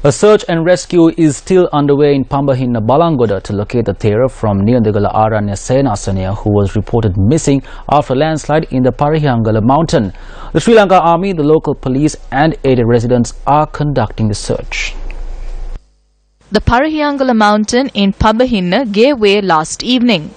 A search and rescue is still underway in Pambahinna Balangoda to locate the thero from Niyandagala Aranya Senasaniya who was reported missing after a landslide in the Parihangala mountain. The Sri Lanka Army, the local police and aided residents are conducting the search. The Parihangala mountain in Pambahinna gave way last evening.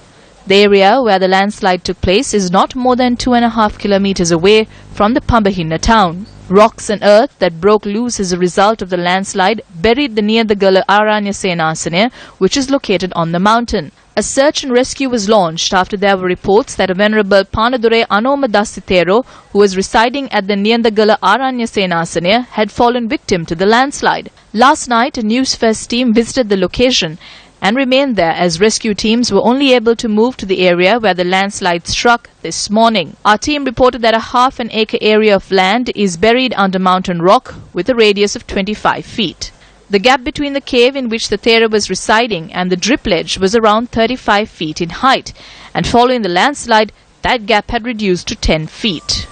The area where the landslide took place is not more than 2.5 kilometers away from the Pambahinna town. Rocks and earth that broke loose as a result of the landslide buried the Niyandagala Aranya Senasaniya, which is located on the mountain. A search and rescue was launched after there were reports that a venerable Panadure Anomadasi thero, who was residing at the Niyandagala Aranya Senasaniya, had fallen victim to the landslide. Last night, a Newsfirst team visited the location and remained there as rescue teams were only able to move to the area where the landslide struck this morning. Our team reported that a half-an-acre area of land is buried under mountain rock with a radius of 25 feet. The gap between the cave in which the thero was residing and the drip ledge was around 35 feet in height, and following the landslide, that gap had reduced to 10 feet.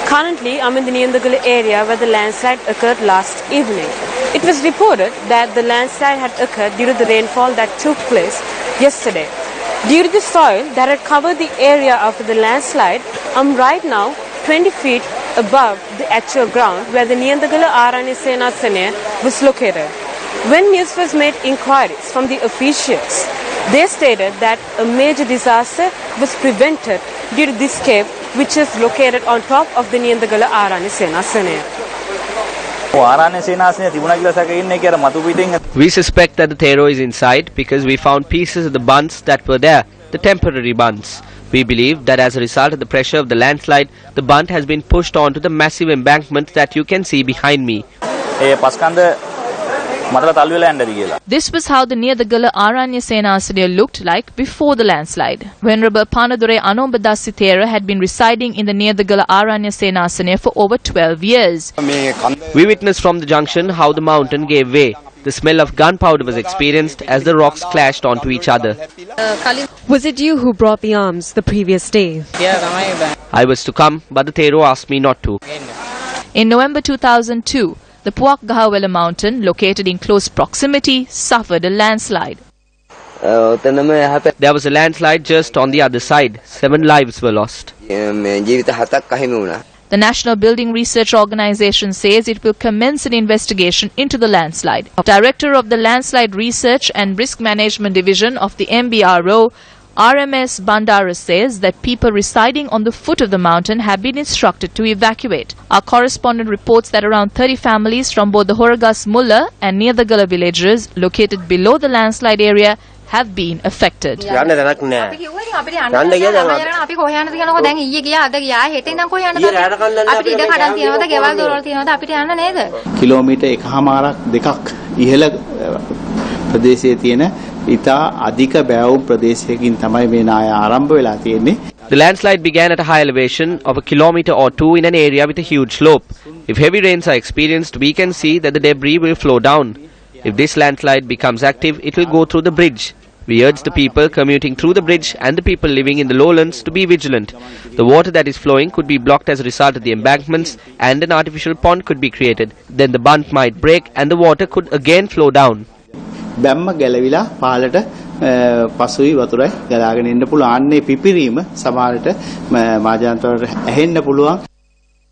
Currently, I'm in the Niyandagala area where the landslide occurred last evening. It was reported that the landslide had occurred due to the rainfall that took place yesterday. Due to the soil that had covered the area after the landslide, I'm right now 20 feet above the actual ground where the Niyandagala Aranya Senasaniya was located. When Newsfirst made inquiries from the officials, they stated that a major disaster was prevented due to this cave, which is located on top of the Niyandagala Aranya Senasaniya. We suspect that the thero is inside because we found pieces of the bunds that were there, the temporary bunds. We believe that as a result of the pressure of the landslide, the bund has been pushed onto the massive embankment that you can see behind me. This was how the Niyandagala Aranya Senasaniya looked like before the landslide. Venerable Panadure Anomadasi thero had been residing in the Niyandagala Aranya Senasaniya for over 12 years. We witnessed from the junction how the mountain gave way. The smell of gunpowder was experienced as the rocks clashed onto each other. Was it you who brought the arms the previous day? I was to come, but the thero asked me not to. In November 2002, the Puakgahawala mountain, located in close proximity, suffered a landslide. There was a landslide just on the other side. 7 lives were lost. The National Building Research Organization says it will commence an investigation into the landslide. Director of the Landslide Research and Risk Management Division of the MBRO, RMS Bandara, says that people residing on the foot of the mountain have been instructed to evacuate. Our correspondent reports that around 30 families from both the Horagas Mulla and Niyandagala villages located below the landslide area have been affected. The landslide began at a high elevation of 1 kilometer or 2 in an area with a huge slope. If heavy rains are experienced, we can see that the debris will flow down. If this landslide becomes active, it will go through the bridge. We urge the people commuting through the bridge and the people living in the lowlands to be vigilant. The water that is flowing could be blocked as a result of the embankments, and an artificial pond could be created. Then the bund might break and the water could again flow down. බැම්ම ගැලවිලා පාලට පසුයි වතුරයි ගලාගෙන එන්න පුළුවන්. අන්නේ පිපිරීම සමහරට මාජාන්තරවලට ඇහෙන්න පුළුවන්.